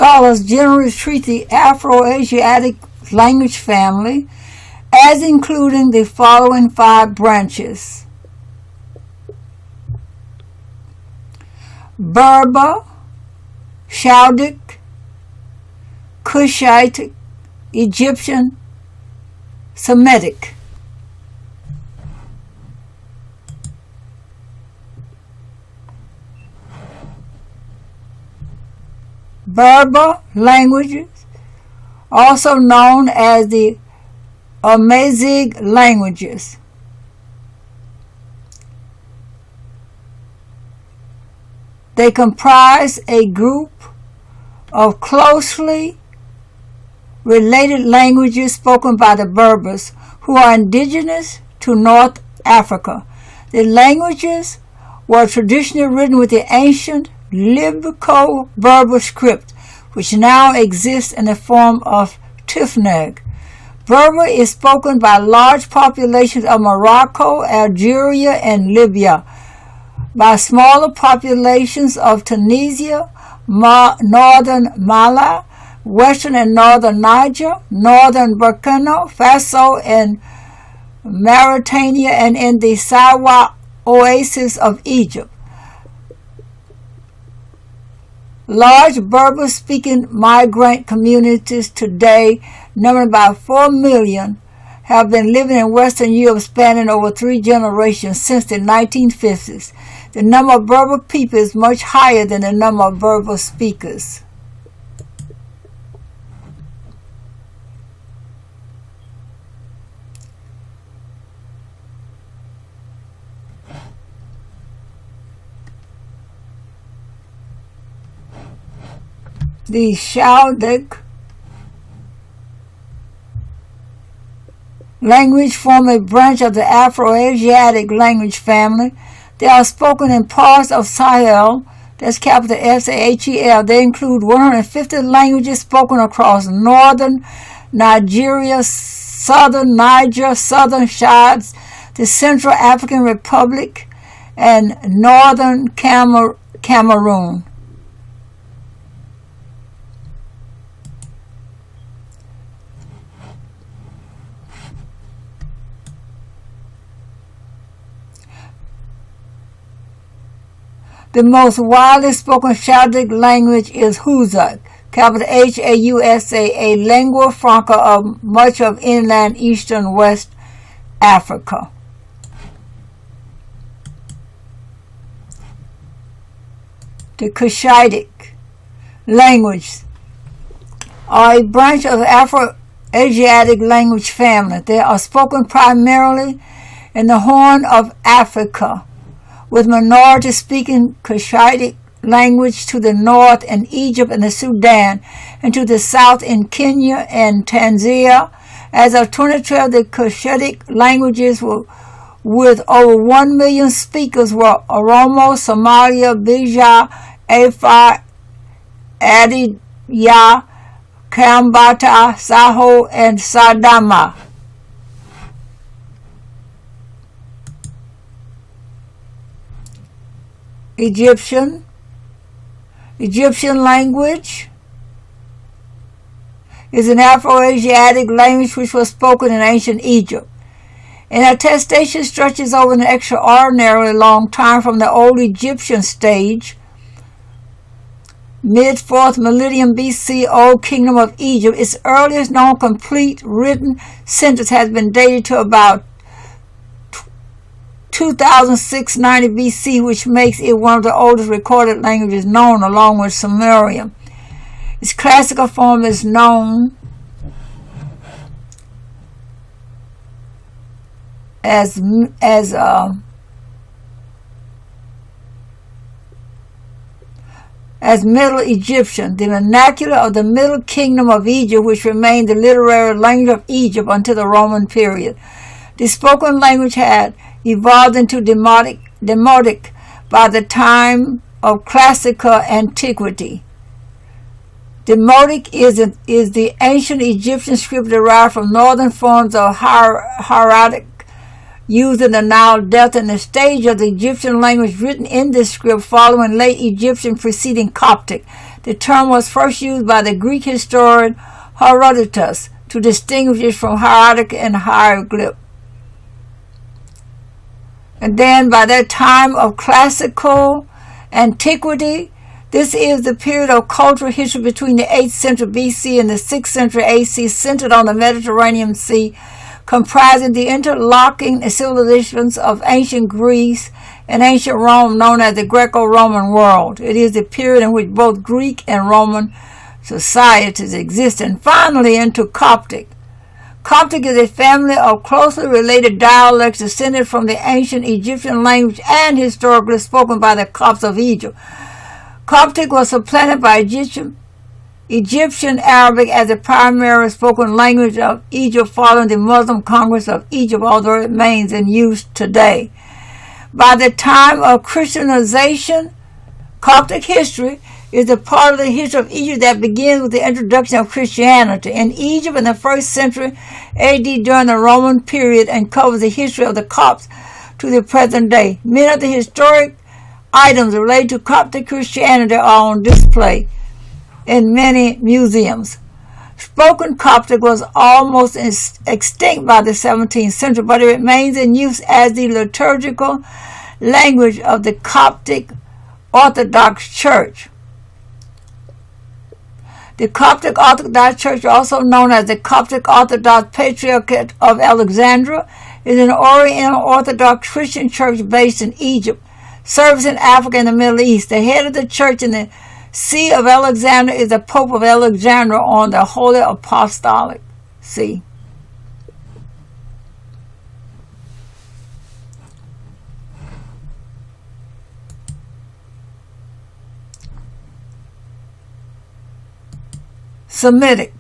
scholars generally treat the Afroasiatic language family as including the following 5 branches: Berber, Chadic, Cushitic, Egyptian, Semitic. Berber languages, also known as the Omotic languages. They comprise a group of closely related languages spoken by the Berbers, who are indigenous to North Africa. The languages were traditionally written with the ancient Libico-Berber script, which now exists in the form of Tifneg. Berber is spoken by large populations of Morocco, Algeria, and Libya, by smaller populations of Tunisia, northern Mali, western and northern Niger, northern Burkina Faso, and Mauritania, and in the Sawa oasis of Egypt. Large Berber-speaking migrant communities today, numbering about 4 million, have been living in Western Europe spanning over 3 generations since the 1950s. The number of Berber people is much higher than the number of Berber speakers. The Chadic language form a branch of the Afroasiatic language family. They are spoken in parts of Theil, that's capital S-A-H-E-L. They include 150 languages spoken across northern Nigeria, southern Niger, southern Chad, the Central African Republic, and northern Cameroon. The most widely spoken Chadic language is Hausa, capital Hausa, a lingua franca of much of inland eastern West Africa. The Cushitic languages are a branch of the Afroasiatic language family. They are spoken primarily in the Horn of Africa, with minority-speaking Cushitic language to the north in Egypt and the Sudan, and to the south in Kenya and Tanzania. As of 2012, the Cushitic languages with over 1 million speakers were Oromo, Somalia, Bija, Afar, Adiya, Kambata, Saho, and Sadama. Egyptian language is an Afroasiatic language which was spoken in ancient Egypt. An attestation stretches over an extraordinarily long time from the Old Egyptian stage, mid-4th millennium BC, Old Kingdom of Egypt. Its earliest known complete written sentence has been dated to about 2690 BC, which makes it one of the oldest recorded languages known, along with Sumerian. Its classical form is known as Middle Egyptian, the vernacular of the Middle Kingdom of Egypt, which remained the literary language of Egypt until the Roman period. The spoken language had evolved into Demotic by the time of classical antiquity. Demotic is the ancient Egyptian script derived from northern forms of hieratic used in the Nile Delta and the stage of the Egyptian language written in this script following late Egyptian preceding Coptic. The term was first used by the Greek historian Herodotus to distinguish it from hieratic and hieroglyph. And then by that time of classical antiquity, this is the period of cultural history between the 8th century BC and the 6th century AC, centered on the Mediterranean Sea, comprising the interlocking civilizations of ancient Greece and ancient Rome, known as the Greco-Roman world. It is the period in which both Greek and Roman societies exist. And finally into Coptic. Coptic is a family of closely related dialects descended from the ancient Egyptian language and historically spoken by the Copts of Egypt. Coptic was supplanted by Egyptian Arabic as the primary spoken language of Egypt following the Muslim conquest of Egypt, although it remains in use today. By the time of Christianization, Coptic history is a part of the history of Egypt that begins with the introduction of Christianity in Egypt in the 1st century AD during the Roman period and covers the history of the Copts to the present day. Many of the historic items related to Coptic Christianity are on display in many museums. Spoken Coptic was almost extinct by the 17th century, but it remains in use as the liturgical language of the Coptic Orthodox Church. The Coptic Orthodox Church, also known as the Coptic Orthodox Patriarchate of Alexandria, is an Oriental Orthodox Christian church based in Egypt, serves in Africa and the Middle East. The head of the church in the See of Alexandria is the Pope of Alexandria on the Holy Apostolic See. Semitic.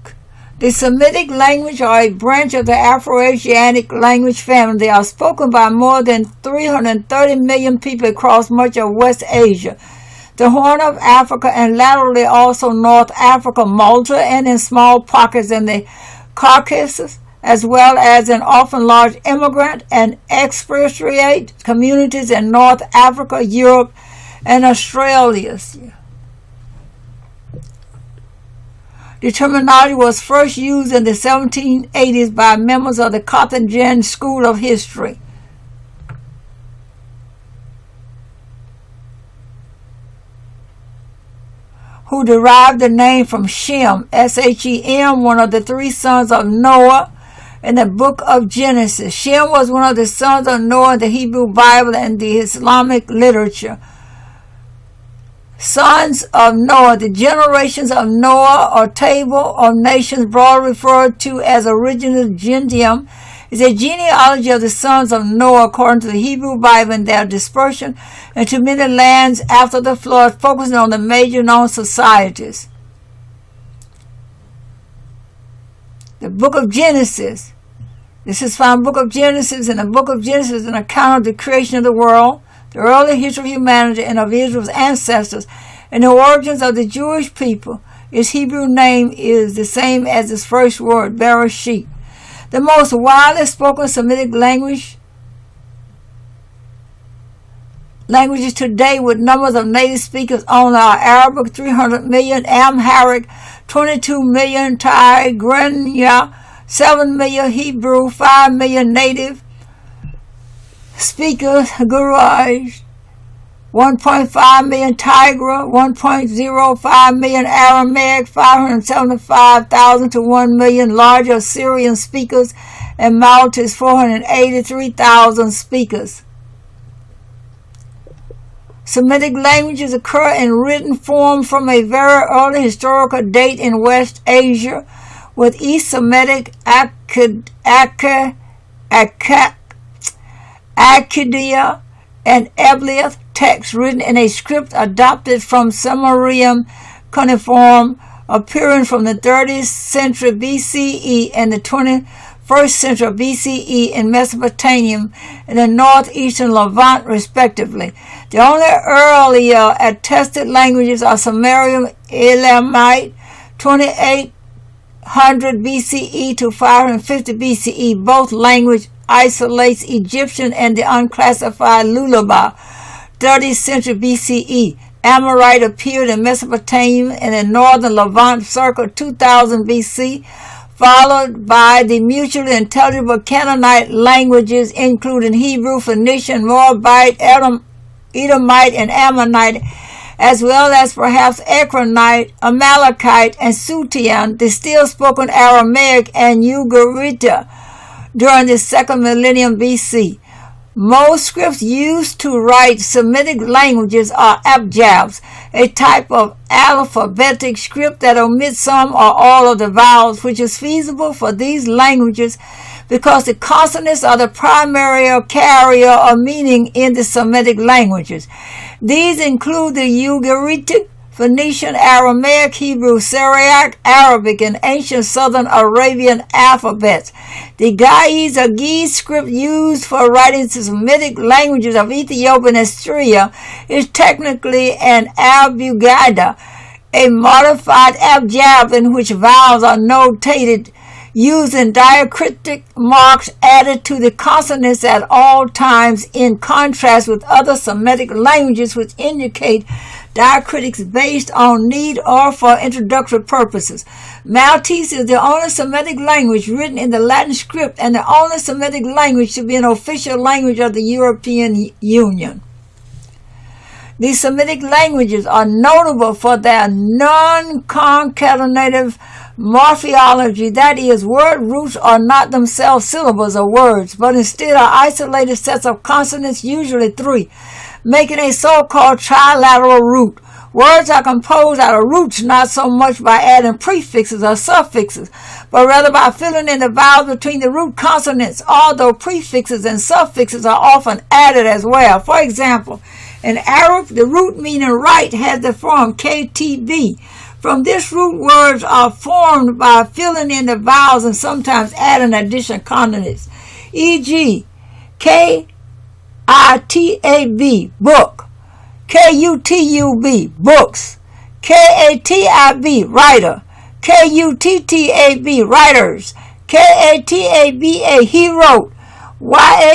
The Semitic language are a branch of the Afroasiatic language family. They are spoken by more than 330 million people across much of West Asia, the Horn of Africa, and latterly also North Africa, Malta, and in small pockets in the Caucasus, as well as in often large immigrant and expatriate communities in North Africa, Europe, and Australia. The terminology was first used in the 1780s by members of the Carthaginian School of History. Who derived the name from Shem, S-H-E-M, one of the 3 sons of Noah in the book of Genesis. Shem was one of the sons of Noah in the Hebrew Bible and the Islamic literature. Sons of Noah, the generations of Noah or table of nations, broadly referred to as original gentium, is a genealogy of the sons of Noah according to the Hebrew Bible and their dispersion into many lands after the flood, focusing on the major known societies. The book of Genesis. This is found in the book of Genesis. In the book of Genesis, an account of the creation of the world, the early history of humanity and of Israel's ancestors, and the origins of the Jewish people. Its Hebrew name is the same as its first word, Bereshit. The most widely spoken Semitic languages today, with numbers of native speakers only, are Arabic 300 million, Amharic 22 million, Tigrinya 7 million, Hebrew 5 million native speakers, Guraj 1.5 million, Tigra 1.05 million, Aramaic 575,000 to 1 million, larger Assyrian speakers, and Maltese 483,000 speakers. Semitic languages occur in written form from a very early historical date in West Asia, with East Semitic, Akkadiya, and Eblath texts written in a script adopted from Sumerian cuneiform, appearing from the 30th century BCE and the 21st century BCE in Mesopotamia and the northeastern Levant, respectively. The only earlier attested languages are Sumerian Elamite, 2800 BCE to 550 BCE. Both languages isolates Egyptian and the unclassified Lullaby, 30th century BCE. Amorite appeared in Mesopotamia and in northern Levant circa 2000 BC, followed by the mutually intelligible Canaanite languages, including Hebrew, Phoenician, Moabite, Edomite, and Ammonite, as well as perhaps Ekronite, Amalekite, and Sutian, the still-spoken Aramaic and Ugaritic during the second millennium BC. Most scripts used to write Semitic languages are abjads, a type of alphabetic script that omits some or all of the vowels, which is feasible for these languages because the consonants are the primary carrier of meaning in the Semitic languages. These include the Ugaritic, Phoenician, Aramaic, Hebrew, Syriac, Arabic, and ancient Southern Arabian alphabets. The Ge'ez script used for writing the Semitic languages of Ethiopia and Eritrea is technically an Abugada, a modified abjad in which vowels are notated using diacritic marks added to the consonants at all times, in contrast with other Semitic languages which indicate diacritics based on need or for introductory purposes. Maltese is the only Semitic language written in the Latin script and the only Semitic language to be an official language of the European Union. These Semitic languages are notable for their non-concatenative morphology, that is, word roots are not themselves syllables or words, but instead are isolated sets of consonants, usually 3, making a so-called trilateral root. Words are composed out of roots not so much by adding prefixes or suffixes, but rather by filling in the vowels between the root consonants, although prefixes and suffixes are often added as well. For example, in Arab, the root meaning right has the form KTB. From this root, words are formed by filling in the vowels and sometimes adding additional consonants, e.g., K-I-T-A-B, book, K-U-T-U-B, books, K-A-T-I-B, writer, K-U-T-T-A-B, writers, K-A-T-A-B-A, he wrote, Y-A-K-T-U-B-U,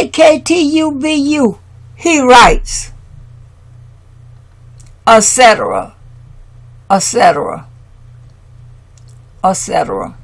he writes, etc., etc., etc.